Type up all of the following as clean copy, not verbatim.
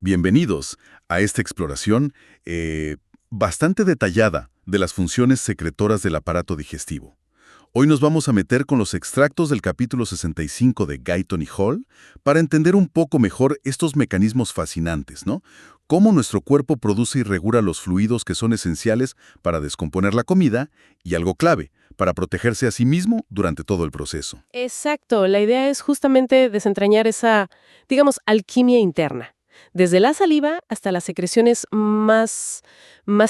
Bienvenidos a esta exploración bastante detallada de las funciones secretoras del aparato digestivo. Hoy nos vamos a meter con los extractos del capítulo 65 de Guyton y Hall para entender un poco mejor estos mecanismos fascinantes, ¿no? Cómo nuestro cuerpo produce y regula los fluidos que son esenciales para descomponer la comida y algo clave, para protegerse a sí mismo durante todo el proceso. Exacto, la idea es justamente desentrañar esa, digamos, alquimia interna, desde la saliva hasta las secreciones más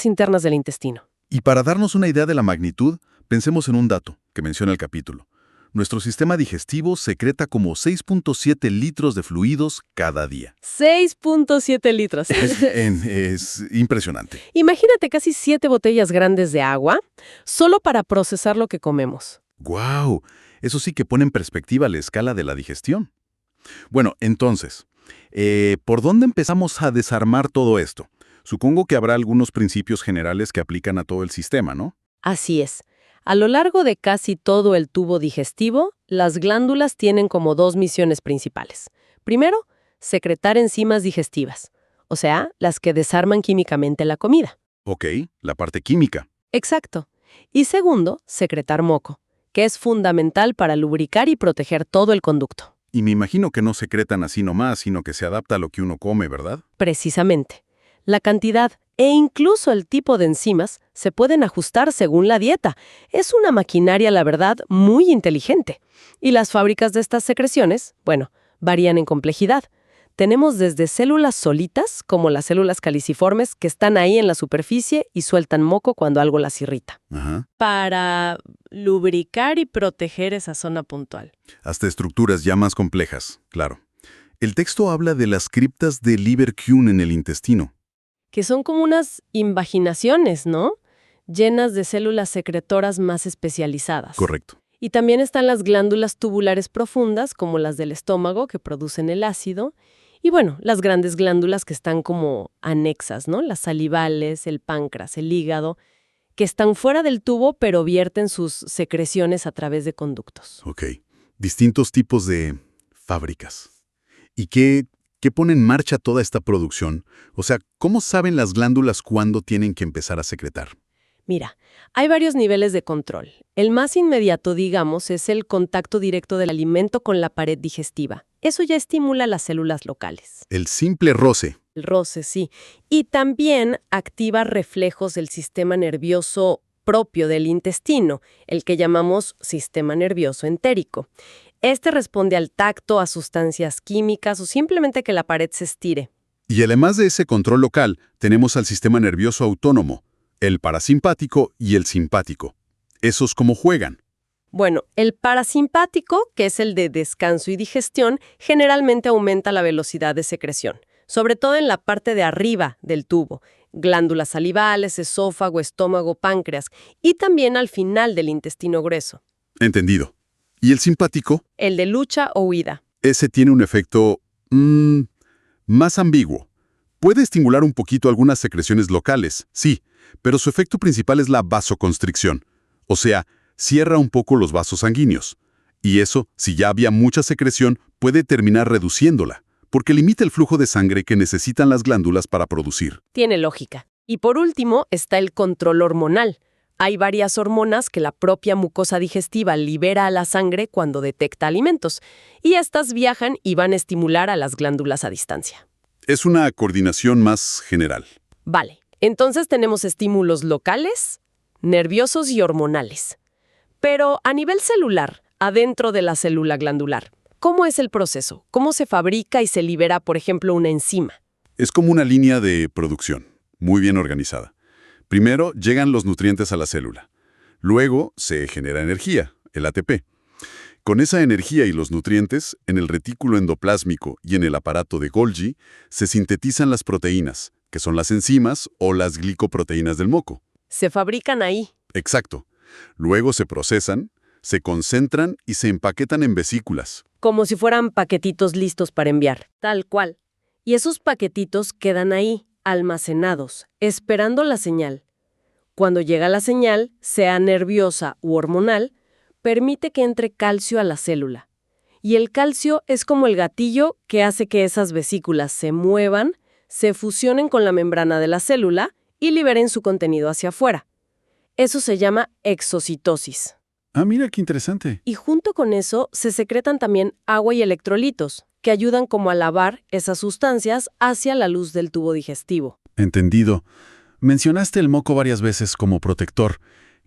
internas del intestino. Y para darnos una idea de la magnitud, pensemos en un dato que menciona el capítulo. Nuestro sistema digestivo secreta como 6.7 litros de fluidos cada día. 6.7 litros. Es impresionante. Imagínate casi 7 botellas grandes de agua solo para procesar lo que comemos. ¡Guau! Eso sí que pone en perspectiva la escala de la digestión. Bueno, entonces, ¿por dónde empezamos a desarmar todo esto? Supongo que habrá algunos principios generales que aplican a todo el sistema, ¿no? Así es. A lo largo de casi todo el tubo digestivo, las glándulas tienen como dos misiones principales. Primero, secretar enzimas digestivas, o sea, las que desarman químicamente la comida. Ok, la parte química. Exacto. Y segundo, secretar moco, que es fundamental para lubricar y proteger todo el conducto. Y me imagino que no secretan así nomás, sino que se adapta a lo que uno come, ¿verdad? Precisamente. La cantidad e incluso el tipo de enzimas se pueden ajustar según la dieta. Es una maquinaria, la verdad, muy inteligente. Y las fábricas de estas secreciones, bueno, varían en complejidad. Tenemos desde células solitas, como las células caliciformes, que están ahí en la superficie y sueltan moco cuando algo las irrita. Ajá. Para lubricar y proteger esa zona puntual. Hasta estructuras ya más complejas, claro. El texto habla de las criptas de Lieberkühn en el intestino. Que son como unas invaginaciones, ¿no? Llenas de células secretoras más especializadas. Correcto. Y también están las glándulas tubulares profundas, como las del estómago, que producen el ácido. Y bueno, las grandes glándulas que están como anexas, ¿no? Las salivales, el páncreas, el hígado, que están fuera del tubo, pero vierten sus secreciones a través de conductos. Ok. Distintos tipos de fábricas. ¿Y qué pone en marcha toda esta producción? O sea, ¿cómo saben las glándulas cuándo tienen que empezar a secretar? Mira, hay varios niveles de control. El más inmediato, digamos, es el contacto directo del alimento con la pared digestiva. Eso ya estimula las células locales. El simple roce. El roce, sí. Y también activa reflejos del sistema nervioso propio del intestino, el que llamamos sistema nervioso entérico. Este responde al tacto, a sustancias químicas o simplemente que la pared se estire. Y además de ese control local, tenemos al sistema nervioso autónomo, el parasimpático y el simpático. ¿Esos cómo juegan? Bueno, el parasimpático, que es el de descanso y digestión, generalmente aumenta la velocidad de secreción, sobre todo en la parte de arriba del tubo, glándulas salivales, esófago, estómago, páncreas, y también al final del intestino grueso. Entendido. ¿Y el simpático? El de lucha o huida. Ese tiene un efecto más ambiguo. Puede estimular un poquito algunas secreciones locales, sí, pero su efecto principal es la vasoconstricción. O sea, cierra un poco los vasos sanguíneos. Y eso, si ya había mucha secreción, puede terminar reduciéndola, porque limita el flujo de sangre que necesitan las glándulas para producir. Tiene lógica. Y por último está el control hormonal. Hay varias hormonas que la propia mucosa digestiva libera a la sangre cuando detecta alimentos, y estas viajan y van a estimular a las glándulas a distancia. Es una coordinación más general. Vale, entonces tenemos estímulos locales, nerviosos y hormonales. Pero a nivel celular, adentro de la célula glandular, ¿cómo es el proceso? ¿Cómo se fabrica y se libera, por ejemplo, una enzima? Es como una línea de producción, muy bien organizada. Primero llegan los nutrientes a la célula. Luego se genera energía, el ATP. Con esa energía y los nutrientes, en el retículo endoplásmico y en el aparato de Golgi, se sintetizan las proteínas, que son las enzimas o las glicoproteínas del moco. Se fabrican ahí. Exacto. Luego se procesan, se concentran y se empaquetan en vesículas. Como si fueran paquetitos listos para enviar. Tal cual. Y esos paquetitos quedan ahí, almacenados, esperando la señal. Cuando llega la señal, sea nerviosa u hormonal, permite que entre calcio a la célula. Y el calcio es como el gatillo que hace que esas vesículas se muevan, se fusionen con la membrana de la célula y liberen su contenido hacia afuera. Eso se llama exocitosis. Ah, mira, qué interesante. Y junto con eso se secretan también agua y electrolitos, que ayudan como a lavar esas sustancias hacia la luz del tubo digestivo. Entendido. Mencionaste el moco varias veces como protector.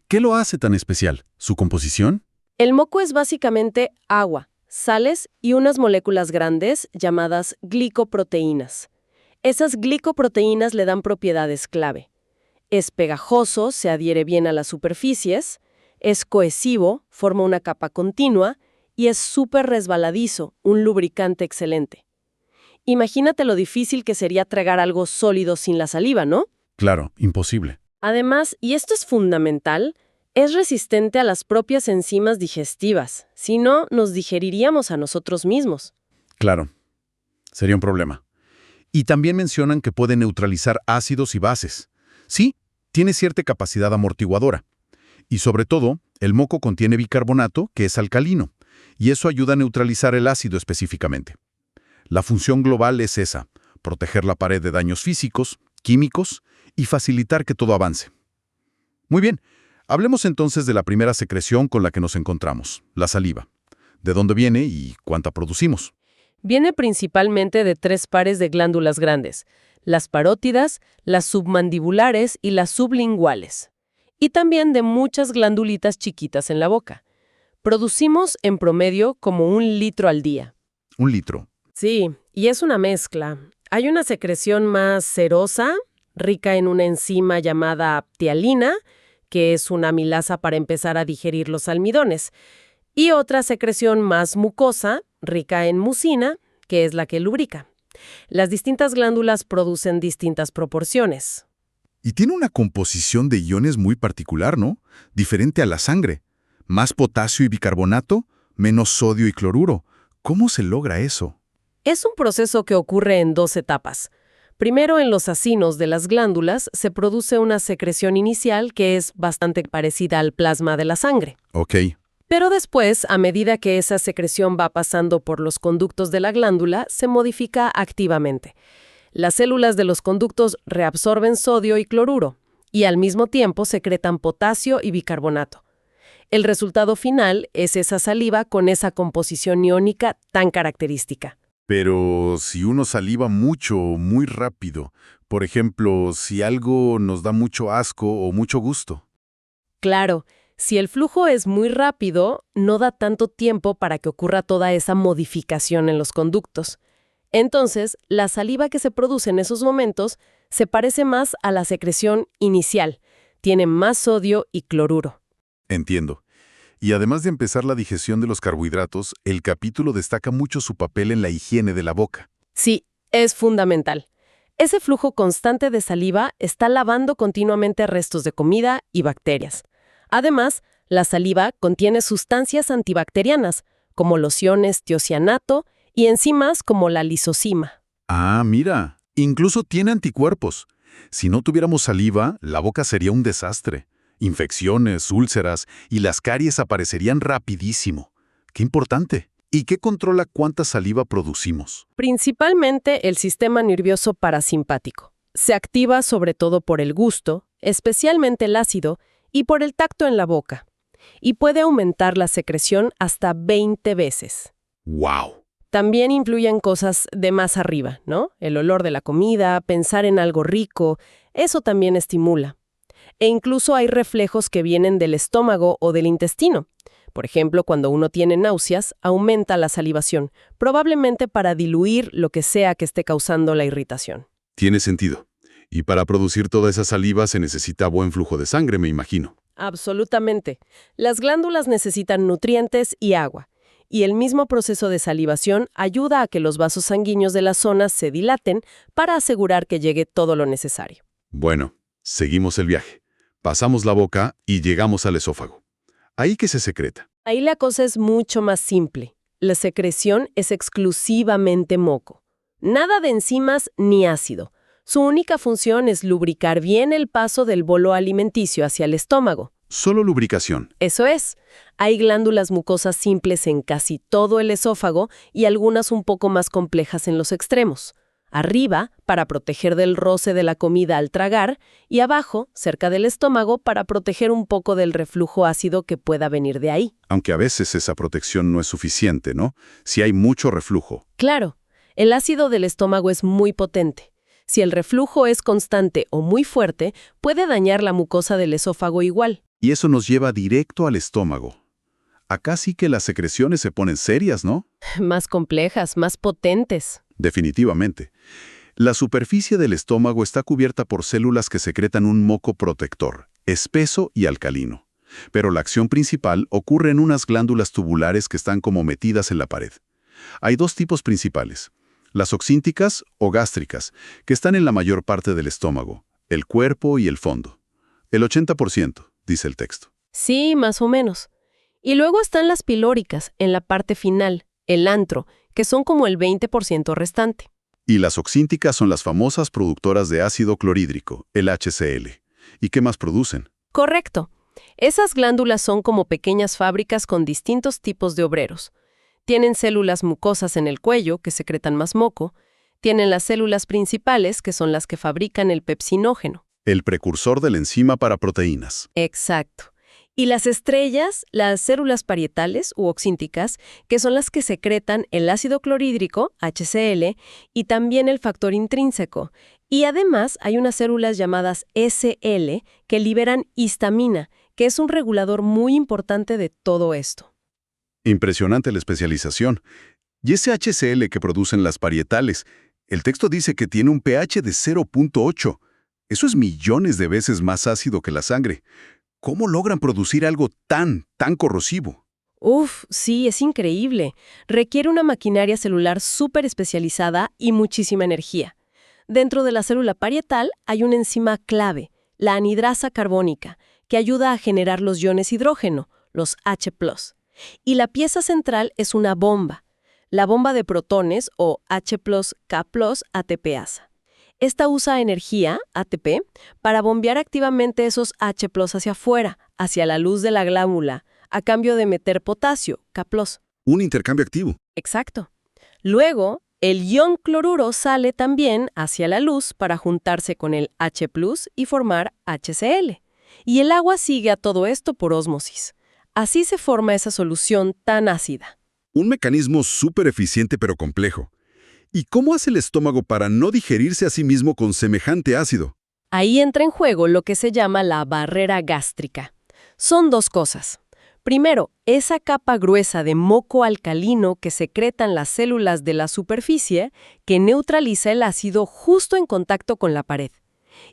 ¿Qué lo hace tan especial? ¿Su composición? El moco es básicamente agua, sales y unas moléculas grandes llamadas glicoproteínas. Esas glicoproteínas le dan propiedades clave. Es pegajoso, se adhiere bien a las superficies, es cohesivo, forma una capa continua y es súper resbaladizo, un lubricante excelente. Imagínate lo difícil que sería tragar algo sólido sin la saliva, ¿no? Claro, imposible. Además, y esto es fundamental, es resistente a las propias enzimas digestivas. Si no, nos digeriríamos a nosotros mismos. Claro, sería un problema. Y también mencionan que puede neutralizar ácidos y bases. Sí, tiene cierta capacidad amortiguadora. Y sobre todo, el moco contiene bicarbonato, que es alcalino, y eso ayuda a neutralizar el ácido específicamente. La función global es esa: proteger la pared de daños físicos, químicos y facilitar que todo avance. Muy bien, hablemos entonces de la primera secreción con la que nos encontramos, la saliva. ¿De dónde viene y cuánta producimos? Viene principalmente de 3 pares de glándulas grandes, las parótidas, las submandibulares y las sublinguales, y también de muchas glandulitas chiquitas en la boca. Producimos en promedio como 1 litro al día. 1 litro. Sí, y es una mezcla. Hay una secreción más serosa, rica en una enzima llamada ptialina, que es una amilasa para empezar a digerir los almidones, y otra secreción más mucosa, rica en mucina, que es la que lubrica. Las distintas glándulas producen distintas proporciones. Y tiene una composición de iones muy particular, ¿no? Diferente a la sangre. Más potasio y bicarbonato, menos sodio y cloruro. ¿Cómo se logra eso? Es un proceso que ocurre en 2 etapas. Primero, en los acinos de las glándulas se produce una secreción inicial que es bastante parecida al plasma de la sangre. Ok. Pero después, a medida que esa secreción va pasando por los conductos de la glándula, se modifica activamente. Las células de los conductos reabsorben sodio y cloruro, y al mismo tiempo secretan potasio y bicarbonato. El resultado final es esa saliva con esa composición iónica tan característica. Pero si uno saliva mucho, muy rápido, por ejemplo, si algo nos da mucho asco o mucho gusto. Claro, si el flujo es muy rápido, no da tanto tiempo para que ocurra toda esa modificación en los conductos. Entonces, la saliva que se produce en esos momentos se parece más a la secreción inicial. Tiene más sodio y cloruro. Entiendo. Y además de empezar la digestión de los carbohidratos, el capítulo destaca mucho su papel en la higiene de la boca. Sí, es fundamental. Ese flujo constante de saliva está lavando continuamente restos de comida y bacterias. Además, la saliva contiene sustancias antibacterianas, como lociones tiocianato y enzimas como la lisocima. Ah, mira, incluso tiene anticuerpos. Si no tuviéramos saliva, la boca sería un desastre. Infecciones, úlceras y las caries aparecerían rapidísimo. ¡Qué importante! ¿Y qué controla cuánta saliva producimos? Principalmente el sistema nervioso parasimpático. Se activa sobre todo por el gusto, especialmente el ácido, y por el tacto en la boca. Y puede aumentar la secreción hasta 20 veces. ¡Wow! También influyen cosas de más arriba, ¿no? El olor de la comida, pensar en algo rico, eso también estimula. E incluso hay reflejos que vienen del estómago o del intestino. Por ejemplo, cuando uno tiene náuseas, aumenta la salivación, probablemente para diluir lo que sea que esté causando la irritación. Tiene sentido. Y para producir toda esa saliva se necesita buen flujo de sangre, me imagino. Absolutamente. Las glándulas necesitan nutrientes y agua. Y el mismo proceso de salivación ayuda a que los vasos sanguíneos de las zonas se dilaten para asegurar que llegue todo lo necesario. Bueno, seguimos el viaje. Pasamos la boca y llegamos al esófago. ¿Ahí qué se secreta? Ahí la cosa es mucho más simple. La secreción es exclusivamente moco. Nada de enzimas ni ácido. Su única función es lubricar bien el paso del bolo alimenticio hacia el estómago. Solo lubricación. Eso es. Hay glándulas mucosas simples en casi todo el esófago y algunas un poco más complejas en los extremos. arriba para proteger del roce de la comida al tragar y abajo, cerca del estómago, para proteger un poco del reflujo ácido que pueda venir de ahí. Aunque a veces esa protección no es suficiente, ¿no? Si hay mucho reflujo. Claro, el ácido del estómago es muy potente. Si el reflujo es constante o muy fuerte, puede dañar la mucosa del esófago igual. Y eso nos lleva directo al estómago. Acá sí que las secreciones se ponen serias, ¿no? Más complejas, más potentes. Definitivamente. La superficie del estómago está cubierta por células que secretan un moco protector, espeso y alcalino. Pero la acción principal ocurre en unas glándulas tubulares que están como metidas en la pared. Hay dos tipos principales: las oxínticas o gástricas, que están en la mayor parte del estómago, el cuerpo y el fondo. El 80%, dice el texto. Sí, más o menos. Y luego están las pilóricas, en la parte final, el antro, que son como el 20% restante. Y las oxínticas son las famosas productoras de ácido clorhídrico, el HCl. ¿Y qué más producen? Correcto. Esas glándulas son como pequeñas fábricas con distintos tipos de obreros. Tienen células mucosas en el cuello, que secretan más moco. Tienen las células principales, que son las que fabrican el pepsinógeno. El precursor de la enzima para proteínas. Exacto. Y las estrellas, las células parietales u oxínticas, que son las que secretan el ácido clorhídrico, HCl, y también el factor intrínseco. Y además hay unas células llamadas SL que liberan histamina, que es un regulador muy importante de todo esto. Impresionante la especialización. Y ese HCl que producen las parietales, el texto dice que tiene un pH de 0.8. Eso es millones de veces más ácido que la sangre. ¿Cómo logran producir algo tan corrosivo? Uf, sí, es increíble. Requiere una maquinaria celular súper especializada y muchísima energía. Dentro de la célula parietal hay una enzima clave, la anhidrasa carbónica, que ayuda a generar los iones hidrógeno, los H+. Y la pieza central es una bomba, la bomba de protones o H+K+ ATPasa. Esta usa energía, ATP, para bombear activamente esos H+ hacia afuera, hacia la luz de la glándula, a cambio de meter potasio, K+. Un intercambio activo. Exacto. Luego, el ion cloruro sale también hacia la luz para juntarse con el H+ y formar HCl. Y el agua sigue a todo esto por ósmosis. Así se forma esa solución tan ácida. Un mecanismo súper eficiente pero complejo. ¿Y cómo hace el estómago para no digerirse a sí mismo con semejante ácido? Ahí entra en juego lo que se llama la barrera gástrica. Son dos cosas. Primero, esa capa gruesa de moco alcalino que secretan las células de la superficie que neutraliza el ácido justo en contacto con la pared.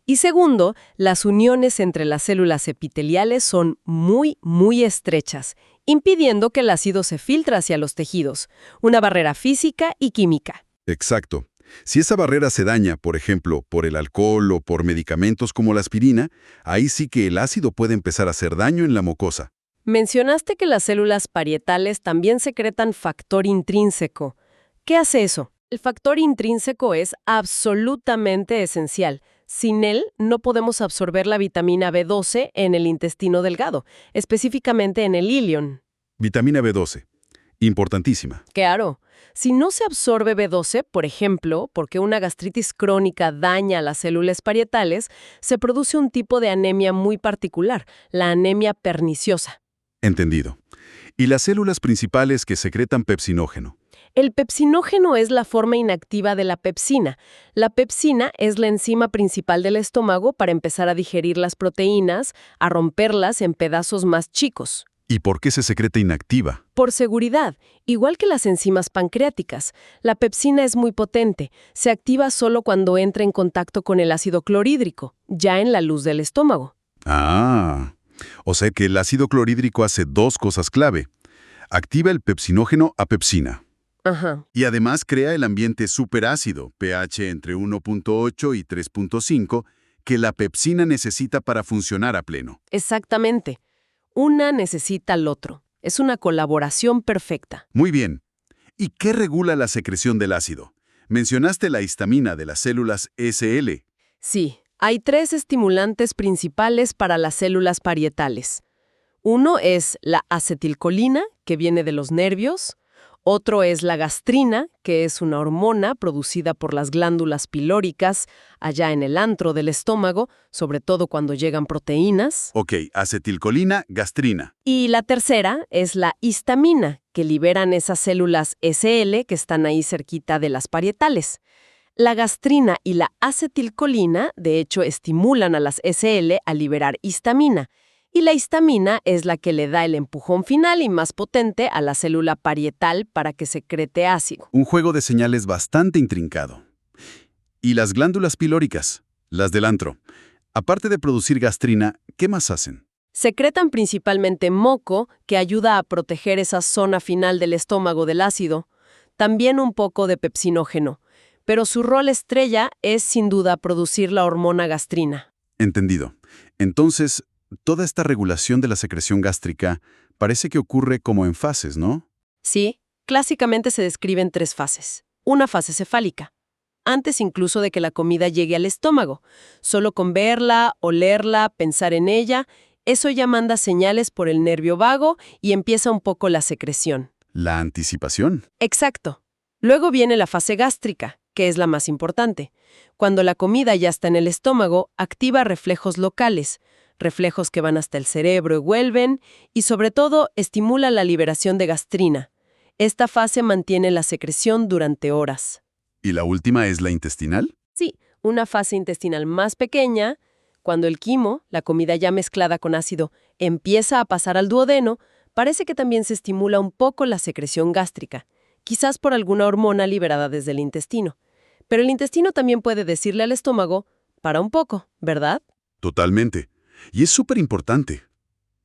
Y segundo, las uniones entre las células epiteliales son muy estrechas, impidiendo que el ácido se filtre hacia los tejidos. Una barrera física y química. Exacto. Si esa barrera se daña, por ejemplo, por el alcohol o por medicamentos como la aspirina, ahí sí que el ácido puede empezar a hacer daño en la mucosa. Mencionaste que las células parietales también secretan factor intrínseco. ¿Qué hace eso? El factor intrínseco es absolutamente esencial. Sin él, no podemos absorber la vitamina B12 en el intestino delgado, específicamente en el ilion. Vitamina B12. Importantísima. Claro, si no se absorbe B12, por ejemplo, porque una gastritis crónica daña las células parietales, se produce un tipo de anemia muy particular, la anemia perniciosa. Entendido. ¿Y las células principales que secretan pepsinógeno? El pepsinógeno es la forma inactiva de la pepsina. La pepsina es la enzima principal del estómago para empezar a digerir las proteínas, a romperlas en pedazos más chicos. ¿Y por qué se secreta inactiva? Por seguridad, igual que las enzimas pancreáticas, la pepsina es muy potente. Se activa solo cuando entra en contacto con el ácido clorhídrico, ya en la luz del estómago. Ah, o sea que el ácido clorhídrico hace dos cosas clave. Activa el pepsinógeno a pepsina. Ajá. Y además crea el ambiente superácido, pH entre 1.8 y 3.5, que la pepsina necesita para funcionar a pleno. Exactamente. Una necesita al otro. Es una colaboración perfecta. Muy bien. ¿Y qué regula la secreción del ácido? Mencionaste la histamina de las células SL. Sí, hay 3 estimulantes principales para las células parietales. Uno es la acetilcolina, que viene de los nervios. Otro es la gastrina, que es una hormona producida por las glándulas pilóricas allá en el antro del estómago, sobre todo cuando llegan proteínas. Ok, acetilcolina, gastrina. Y la tercera es la histamina, que liberan esas células SL que están ahí cerquita de las parietales. La gastrina y la acetilcolina, de hecho, estimulan a las SL a liberar histamina. Y la histamina es la que le da el empujón final y más potente a la célula parietal para que secrete ácido. Un juego de señales bastante intrincado. ¿Y las glándulas pilóricas? Las del antro. Aparte de producir gastrina, ¿qué más hacen? Secretan principalmente moco, que ayuda a proteger esa zona final del estómago del ácido. También un poco de pepsinógeno. Pero su rol estrella es, sin duda, producir la hormona gastrina. Entendido. Entonces, toda esta regulación de la secreción gástrica parece que ocurre como en fases, ¿no? Sí, clásicamente se describen 3 fases. Una fase cefálica, antes incluso de que la comida llegue al estómago. Solo con verla, olerla, pensar en ella, eso ya manda señales por el nervio vago y empieza un poco la secreción. La anticipación. Exacto. Luego viene la fase gástrica, que es la más importante. Cuando la comida ya está en el estómago, activa reflejos locales, reflejos que van hasta el cerebro y vuelven, y sobre todo estimula la liberación de gastrina. Esta fase mantiene la secreción durante horas. ¿Y la última es la intestinal? Sí, una fase intestinal más pequeña, cuando el quimo, la comida ya mezclada con ácido, empieza a pasar al duodeno, parece que también se estimula un poco la secreción gástrica, quizás por alguna hormona liberada desde el intestino. Pero el intestino también puede decirle al estómago, para un poco, ¿verdad? Totalmente. Y es súper importante.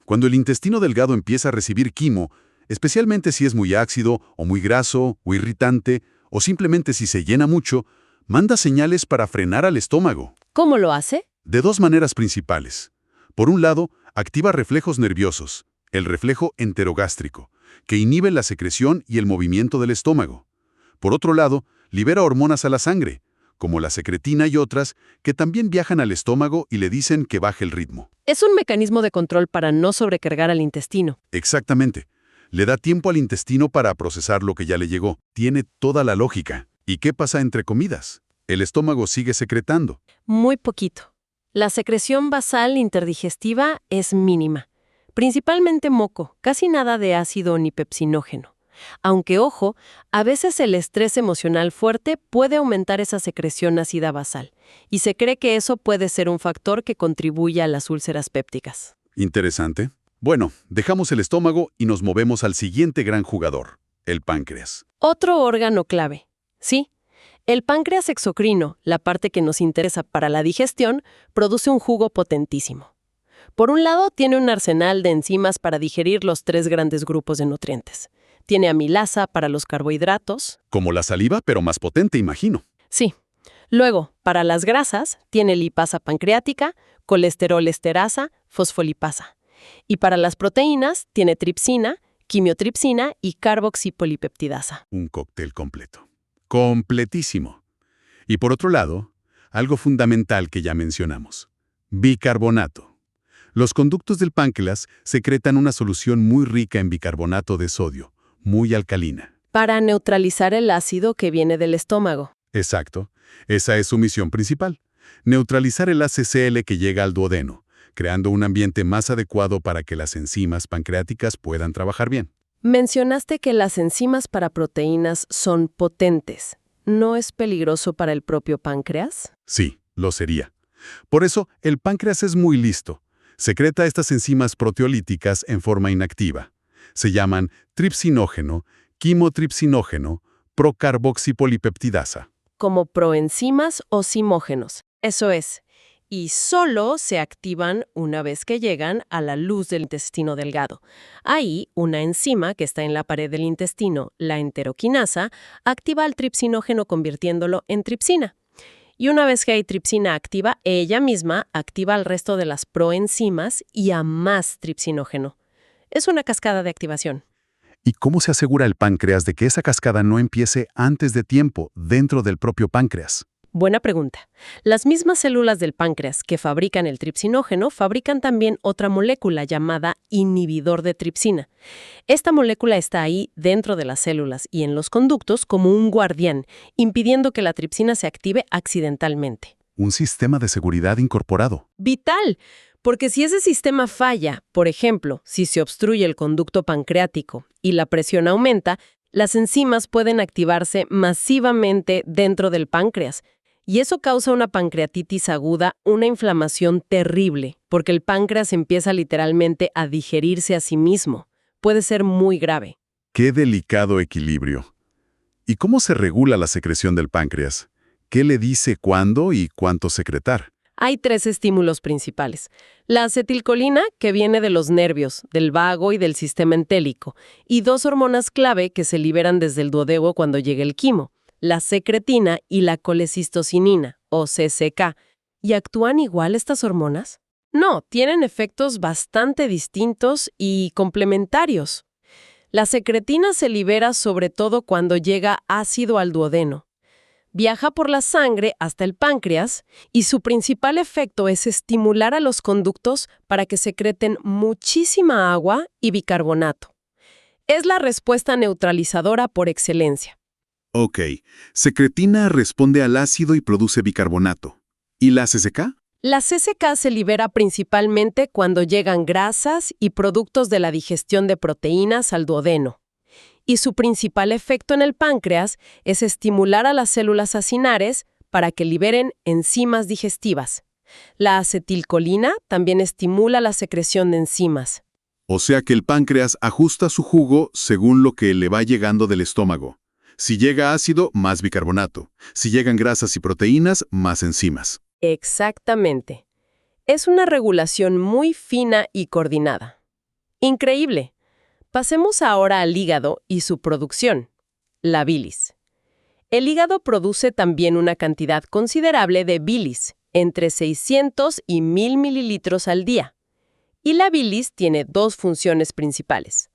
Cuando el intestino delgado empieza a recibir quimo, especialmente si es muy ácido o muy graso o irritante, o simplemente si se llena mucho, manda señales para frenar al estómago. ¿Cómo lo hace? De 2 maneras principales. Por un lado, activa reflejos nerviosos, el reflejo enterogástrico, que inhibe la secreción y el movimiento del estómago. Por otro lado, libera hormonas a la sangre, como la secretina y otras, que también viajan al estómago y le dicen que baje el ritmo. Es un mecanismo de control para no sobrecargar al intestino. Exactamente. Le da tiempo al intestino para procesar lo que ya le llegó. Tiene toda la lógica. ¿Y qué pasa entre comidas? El estómago sigue secretando. Muy poquito. La secreción basal interdigestiva es mínima. Principalmente moco, casi nada de ácido ni pepsinógeno. Aunque, ojo, a veces el estrés emocional fuerte puede aumentar esa secreción ácida basal, y se cree que eso puede ser un factor que contribuye a las úlceras pépticas. Interesante. Bueno, dejamos el estómago y nos movemos al siguiente gran jugador, el páncreas. Otro órgano clave. Sí, el páncreas exocrino, la parte que nos interesa para la digestión, produce un jugo potentísimo. Por un lado, tiene un arsenal de enzimas para digerir los 3 grandes grupos de nutrientes. Tiene amilasa para los carbohidratos. Como la saliva, pero más potente, imagino. Sí. Luego, para las grasas, tiene lipasa pancreática, colesterol esterasa, fosfolipasa. Y para las proteínas, tiene tripsina, quimiotripsina y carboxipolipeptidasa. Un cóctel completo. Completísimo. Y por otro lado, algo fundamental que ya mencionamos. Bicarbonato. Los conductos del páncreas secretan una solución muy rica en bicarbonato de sodio, muy alcalina. Para neutralizar el ácido que viene del estómago. Exacto. Esa es su misión principal. Neutralizar el HCl que llega al duodeno, creando un ambiente más adecuado para que las enzimas pancreáticas puedan trabajar bien. Mencionaste que las enzimas para proteínas son potentes. ¿No es peligroso para el propio páncreas? Sí, lo sería. Por eso, el páncreas es muy listo. Secreta estas enzimas proteolíticas en forma inactiva. Se llaman tripsinógeno, quimotripsinógeno, procarboxipolipeptidasa. Como proenzimas o zimógenos. Eso es. Y solo se activan una vez que llegan a la luz del intestino delgado. Ahí, una enzima que está en la pared del intestino, la enteroquinasa, activa al tripsinógeno convirtiéndolo en tripsina. Y una vez que hay tripsina activa, ella misma activa al resto de las proenzimas y a más tripsinógeno. Es una cascada de activación. ¿Y cómo se asegura el páncreas de que esa cascada no empiece antes de tiempo dentro del propio páncreas? Buena pregunta. Las mismas células del páncreas que fabrican el tripsinógeno fabrican también otra molécula llamada inhibidor de tripsina. Esta molécula está ahí dentro de las células y en los conductos como un guardián, impidiendo que la tripsina se active accidentalmente. Un sistema de seguridad incorporado. Vital, porque si ese sistema falla, por ejemplo, si se obstruye el conducto pancreático y la presión aumenta, las enzimas pueden activarse masivamente dentro del páncreas. Y eso causa una pancreatitis aguda, una inflamación terrible, porque el páncreas empieza literalmente a digerirse a sí mismo. Puede ser muy grave. Qué delicado equilibrio. ¿Y cómo se regula la secreción del páncreas? ¿Qué le dice cuándo y cuánto secretar? Hay 3 estímulos principales. La acetilcolina, que viene de los nervios, del vago y del sistema entélico, y 2 hormonas clave que se liberan desde el duodeno cuando llega el quimo. La secretina y la colecistocinina, o CCK. ¿Y actúan igual estas hormonas? No, tienen efectos bastante distintos y complementarios. La secretina se libera sobre todo cuando llega ácido al duodeno. Viaja por la sangre hasta el páncreas y su principal efecto es estimular a los conductos para que secreten muchísima agua y bicarbonato. Es la respuesta neutralizadora por excelencia. Ok, secretina responde al ácido y produce bicarbonato. ¿Y la CCK? La CCK se libera principalmente cuando llegan grasas y productos de la digestión de proteínas al duodeno. Y su principal efecto en el páncreas es estimular a las células acinares para que liberen enzimas digestivas. La acetilcolina también estimula la secreción de enzimas. O sea que el páncreas ajusta su jugo según lo que le va llegando del estómago. Si llega ácido, más bicarbonato. Si llegan grasas y proteínas, más enzimas. Exactamente. Es una regulación muy fina y coordinada. Increíble. Pasemos ahora al hígado y su producción, la bilis. El hígado produce también una cantidad considerable de bilis, entre 600 y 1000 mililitros al día. Y la bilis tiene 2 funciones principales.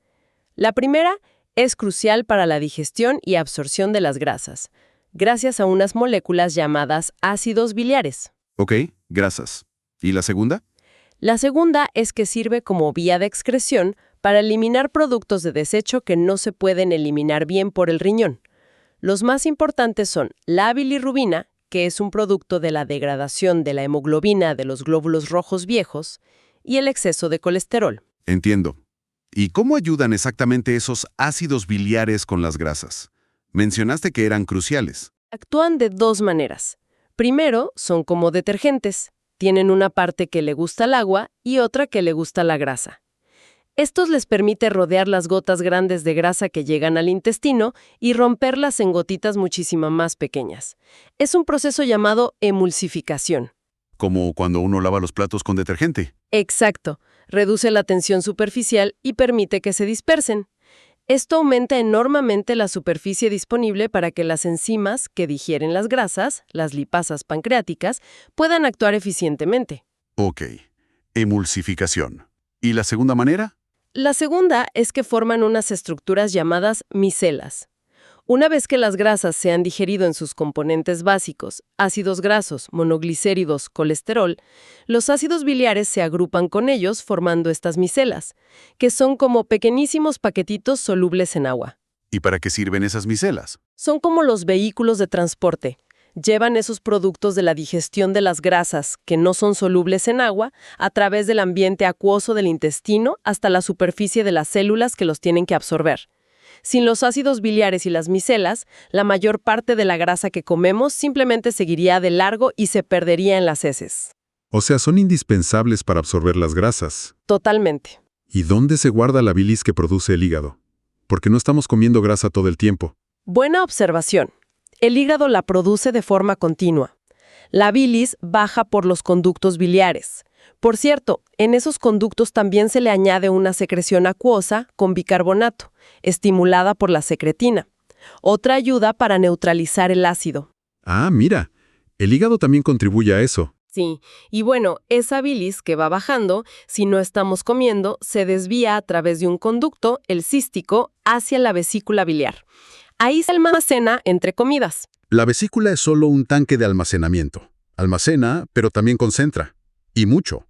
La primera es crucial para la digestión y absorción de las grasas, gracias a unas moléculas llamadas ácidos biliares. Ok, grasas. ¿Y la segunda? La segunda es que sirve como vía de excreción para eliminar productos de desecho que no se pueden eliminar bien por el riñón. Los más importantes son la bilirrubina, que es un producto de la degradación de la hemoglobina de los glóbulos rojos viejos, y el exceso de colesterol. Entiendo. ¿Y cómo ayudan exactamente esos ácidos biliares con las grasas? Mencionaste que eran cruciales. Actúan de 2 maneras. Primero, son como detergentes. Tienen una parte que le gusta al agua y otra que le gusta la grasa. Estos les permite rodear las gotas grandes de grasa que llegan al intestino y romperlas en gotitas muchísimo más pequeñas. Es un proceso llamado emulsificación. Como cuando uno lava los platos con detergente. Exacto. Reduce la tensión superficial y permite que se dispersen. Esto aumenta enormemente la superficie disponible para que las enzimas que digieren las grasas, las lipasas pancreáticas, puedan actuar eficientemente. Ok, emulsificación. ¿Y la segunda manera? La segunda es que forman unas estructuras llamadas micelas. Una vez que las grasas se han digerido en sus componentes básicos, ácidos grasos, monoglicéridos, colesterol, los ácidos biliares se agrupan con ellos formando estas micelas, que son como pequeñísimos paquetitos solubles en agua. ¿Y para qué sirven esas micelas? Son como los vehículos de transporte. Llevan esos productos de la digestión de las grasas, que no son solubles en agua, a través del ambiente acuoso del intestino hasta la superficie de las células que los tienen que absorber. Sin los ácidos biliares y las micelas, la mayor parte de la grasa que comemos simplemente seguiría de largo y se perdería en las heces. O sea, son indispensables para absorber las grasas. Totalmente. ¿Y dónde se guarda la bilis que produce el hígado? Porque no estamos comiendo grasa todo el tiempo. Buena observación. El hígado la produce de forma continua. La bilis baja por los conductos biliares. Por cierto, en esos conductos también se le añade una secreción acuosa con bicarbonato, estimulada por la secretina. Otra ayuda para neutralizar el ácido. Ah, mira, el hígado también contribuye a eso. Sí, y bueno, esa bilis que va bajando, si no estamos comiendo, se desvía a través de un conducto, el cístico, hacia la vesícula biliar. Ahí se almacena entre comidas. La vesícula es solo un tanque de almacenamiento. Almacena, pero también concentra. Y mucho.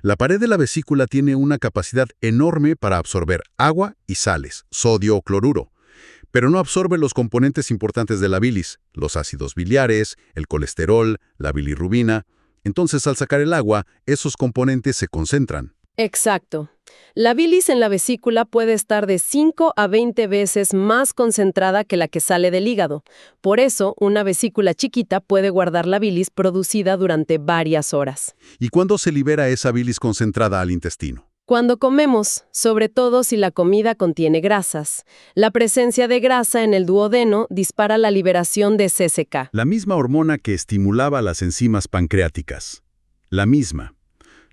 La pared de la vesícula tiene una capacidad enorme para absorber agua y sales, sodio o cloruro, pero no absorbe los componentes importantes de la bilis, los ácidos biliares, el colesterol, la bilirrubina. Entonces, al sacar el agua, esos componentes se concentran. Exacto. La bilis en la vesícula puede estar de 5 a 20 veces más concentrada que la que sale del hígado. Por eso, una vesícula chiquita puede guardar la bilis producida durante varias horas. ¿Y cuándo se libera esa bilis concentrada al intestino? Cuando comemos, sobre todo si la comida contiene grasas, la presencia de grasa en el duodeno dispara la liberación de CCK. La misma hormona que estimulaba las enzimas pancreáticas. La misma.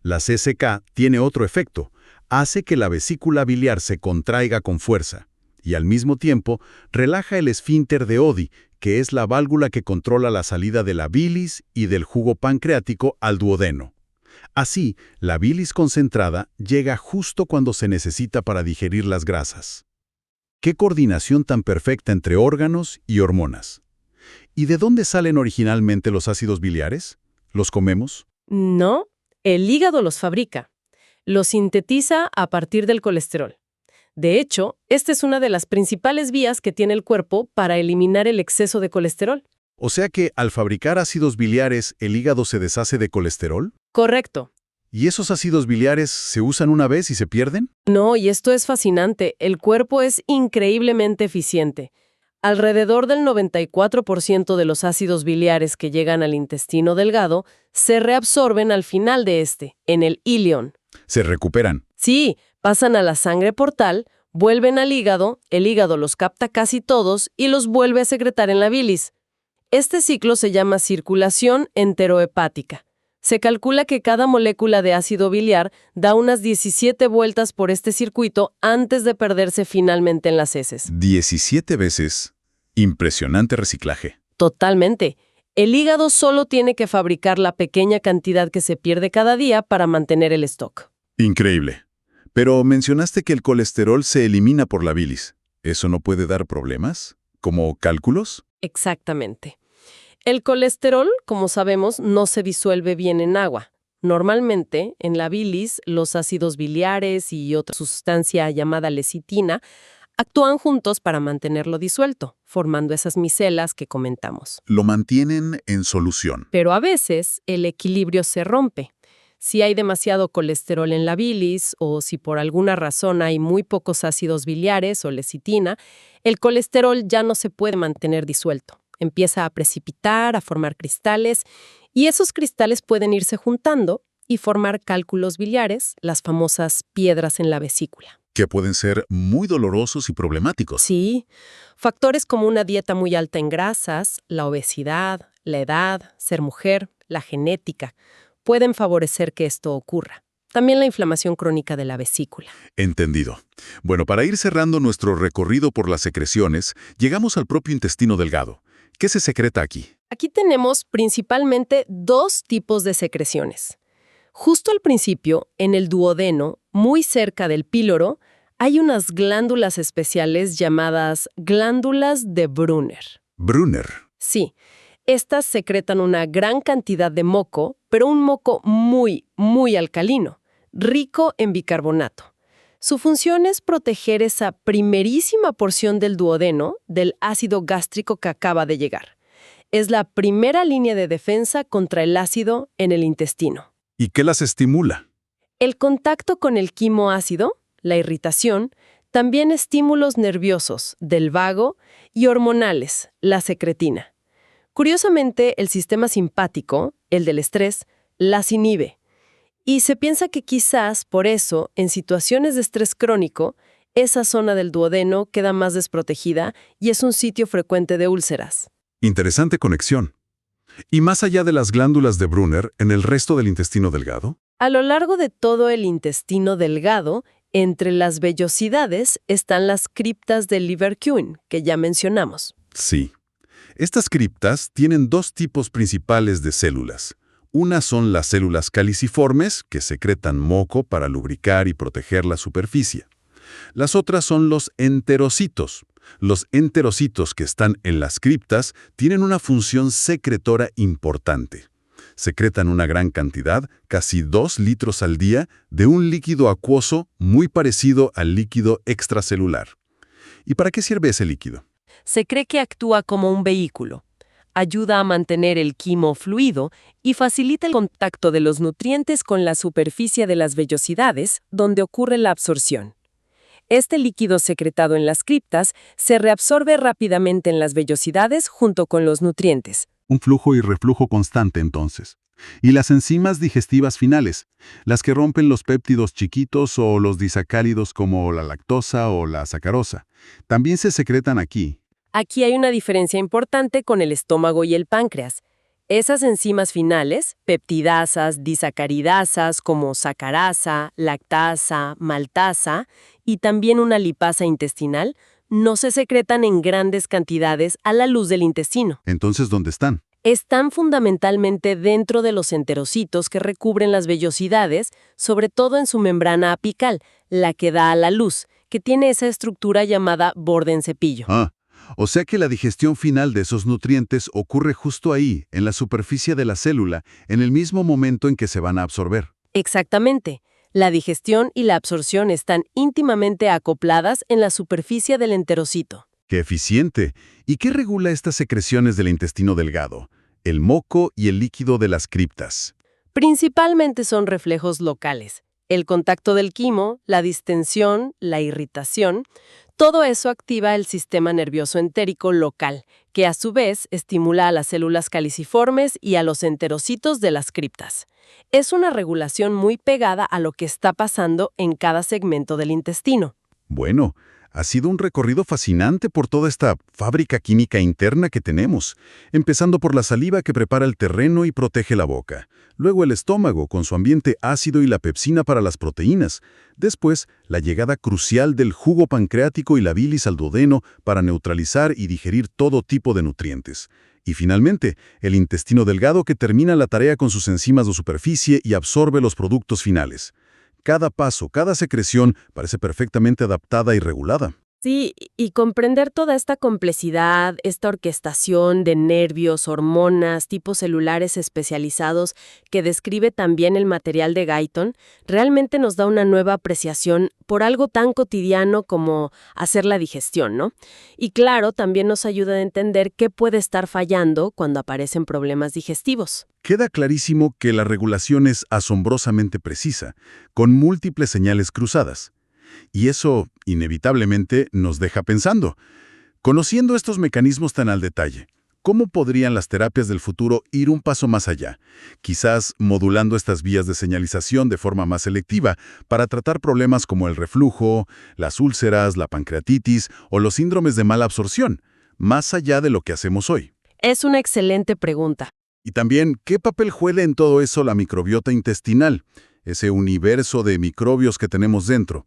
La CCK tiene otro efecto. Hace que la vesícula biliar se contraiga con fuerza y al mismo tiempo relaja el esfínter de Oddi, que es la válvula que controla la salida de la bilis y del jugo pancreático al duodeno. Así, la bilis concentrada llega justo cuando se necesita para digerir las grasas. ¡Qué coordinación tan perfecta entre órganos y hormonas! ¿Y de dónde salen originalmente los ácidos biliares? ¿Los comemos? No, el hígado los fabrica. Los sintetiza a partir del colesterol. De hecho, esta es una de las principales vías que tiene el cuerpo para eliminar el exceso de colesterol. O sea que, al fabricar ácidos biliares, ¿el hígado se deshace de colesterol? Correcto. ¿Y esos ácidos biliares se usan una vez y se pierden? No, y esto es fascinante. El cuerpo es increíblemente eficiente. Alrededor del 94% de los ácidos biliares que llegan al intestino delgado se reabsorben al final de en el íleon. Se recuperan. Sí, pasan a la sangre portal, vuelven al hígado, el hígado los capta casi todos y los vuelve a secretar en la bilis. Este ciclo se llama circulación enterohepática. Se calcula que cada molécula de ácido biliar da unas 17 vueltas por este circuito antes de perderse finalmente en las heces. 17 veces. Impresionante reciclaje. Totalmente. El hígado solo tiene que fabricar la pequeña cantidad que se pierde cada día para mantener el stock. Increíble. Pero mencionaste que el colesterol se elimina por la bilis. ¿Eso no puede dar problemas? ¿Como cálculos? Exactamente. El colesterol, como sabemos, no se disuelve bien en agua. Normalmente, en la bilis, los ácidos biliares y otra sustancia llamada lecitina actúan juntos para mantenerlo disuelto, formando esas micelas que comentamos. Lo mantienen en solución. Pero a veces el equilibrio se rompe. Si hay demasiado colesterol en la bilis o si por alguna razón hay muy pocos ácidos biliares o lecitina, el colesterol ya no se puede mantener disuelto. Empieza a precipitar, a formar cristales, y esos cristales pueden irse juntando y formar cálculos biliares, las famosas piedras en la vesícula. Que pueden ser muy dolorosos y problemáticos. Sí, factores como una dieta muy alta en grasas, la obesidad, la edad, ser mujer, la genética, pueden favorecer que esto ocurra. También la inflamación crónica de la vesícula. Entendido. Bueno, para ir cerrando nuestro recorrido por las secreciones, llegamos al propio intestino delgado. ¿Qué se secreta aquí? Aquí tenemos principalmente dos tipos de secreciones. Justo al principio, en el duodeno, muy cerca del píloro, hay unas glándulas especiales llamadas glándulas de Brunner. Brunner. Sí, estas secretan una gran cantidad de moco, pero un moco muy, muy alcalino, rico en bicarbonato. Su función es proteger esa primerísima porción del duodeno del ácido gástrico que acaba de llegar. Es la primera línea de defensa contra el ácido en el intestino. ¿Y qué las estimula? El contacto con el quimoácido, la irritación, también estímulos nerviosos del vago y hormonales, la secretina. Curiosamente, el sistema simpático, el del estrés, las inhibe. Y se piensa que quizás por eso, en situaciones de estrés crónico, esa zona del duodeno queda más desprotegida y es un sitio frecuente de úlceras. Interesante conexión. ¿Y más allá de las glándulas de Brunner, en el resto del intestino delgado? A lo largo de todo el intestino delgado, entre las vellosidades están las criptas de Leverkusen, que ya mencionamos. Sí. Estas criptas tienen dos tipos principales de células. Unas son las células caliciformes, que secretan moco para lubricar y proteger la superficie. Las otras son los enterocitos, Los enterocitos que están en las criptas tienen una función secretora importante. Secretan una gran cantidad, casi 2 litros al día, de un líquido acuoso muy parecido al líquido extracelular. ¿Y para qué sirve ese líquido? Se cree que actúa como un vehículo. Ayuda a mantener el quimo fluido y facilita el contacto de los nutrientes con la superficie de las vellosidades, donde ocurre la absorción. Este líquido secretado en las criptas se reabsorbe rápidamente en las vellosidades junto con los nutrientes. Un flujo y reflujo constante, entonces. Y las enzimas digestivas finales, las que rompen los péptidos chiquitos o los disacáridos como la lactosa o la sacarosa, también se secretan aquí. Aquí hay una diferencia importante con el estómago y el páncreas. Esas enzimas finales, peptidasas, disacaridasas como sacarasa, lactasa, maltasa y también una lipasa intestinal, no se secretan en grandes cantidades a la luz del intestino. Entonces, ¿dónde están? Están fundamentalmente dentro de los enterocitos que recubren las vellosidades, sobre todo en su membrana apical, la que da a la luz, que tiene esa estructura llamada borde en cepillo. O sea que la digestión final de esos nutrientes ocurre justo ahí, en la superficie de la célula, en el mismo momento en que se van a absorber. Exactamente. La digestión y la absorción están íntimamente acopladas en la superficie del enterocito. ¡Qué eficiente! ¿Y qué regula estas secreciones del intestino delgado? El moco y el líquido de las criptas. Principalmente son reflejos locales. El contacto del quimo, la distensión, la irritación, todo eso activa el sistema nervioso entérico local, que a su vez estimula a las células caliciformes y a los enterocitos de las criptas. Es una regulación muy pegada a lo que está pasando en cada segmento del intestino. Bueno, ha sido un recorrido fascinante por toda esta fábrica química interna que tenemos, empezando por la saliva que prepara el terreno y protege la boca, luego el estómago con su ambiente ácido y la pepsina para las proteínas, después la llegada crucial del jugo pancreático y la bilis al duodeno para neutralizar y digerir todo tipo de nutrientes. Y finalmente, el intestino delgado que termina la tarea con sus enzimas de superficie y absorbe los productos finales. Cada paso, cada secreción parece perfectamente adaptada y regulada. Sí, y comprender toda esta complejidad, esta orquestación de nervios, hormonas, tipos celulares especializados que describe también el material de Guyton, realmente nos da una nueva apreciación por algo tan cotidiano como hacer la digestión, ¿no? Y claro, también nos ayuda a entender qué puede estar fallando cuando aparecen problemas digestivos. Queda clarísimo que la regulación es asombrosamente precisa, con múltiples señales cruzadas. Y eso, inevitablemente, nos deja pensando. Conociendo estos mecanismos tan al detalle, ¿cómo podrían las terapias del futuro ir un paso más allá? Quizás modulando estas vías de señalización de forma más selectiva para tratar problemas como el reflujo, las úlceras, la pancreatitis o los síndromes de mala absorción, más allá de lo que hacemos hoy. Es una excelente pregunta. Y también, ¿qué papel juega en todo eso la microbiota intestinal? Ese universo de microbios que tenemos dentro.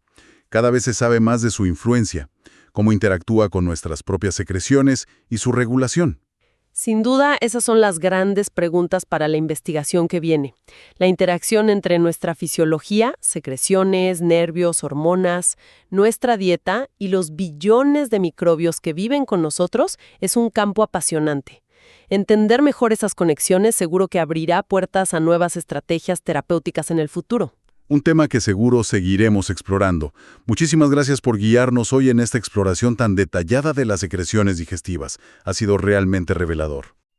Cada vez se sabe más de su influencia, cómo interactúa con nuestras propias secreciones y su regulación. Sin duda, esas son las grandes preguntas para la investigación que viene. La interacción entre nuestra fisiología, secreciones, nervios, hormonas, nuestra dieta y los billones de microbios que viven con nosotros es un campo apasionante. Entender mejor esas conexiones seguro que abrirá puertas a nuevas estrategias terapéuticas en el futuro. Un tema que seguro seguiremos explorando. Muchísimas gracias por guiarnos hoy en esta exploración tan detallada de las secreciones digestivas. Ha sido realmente revelador.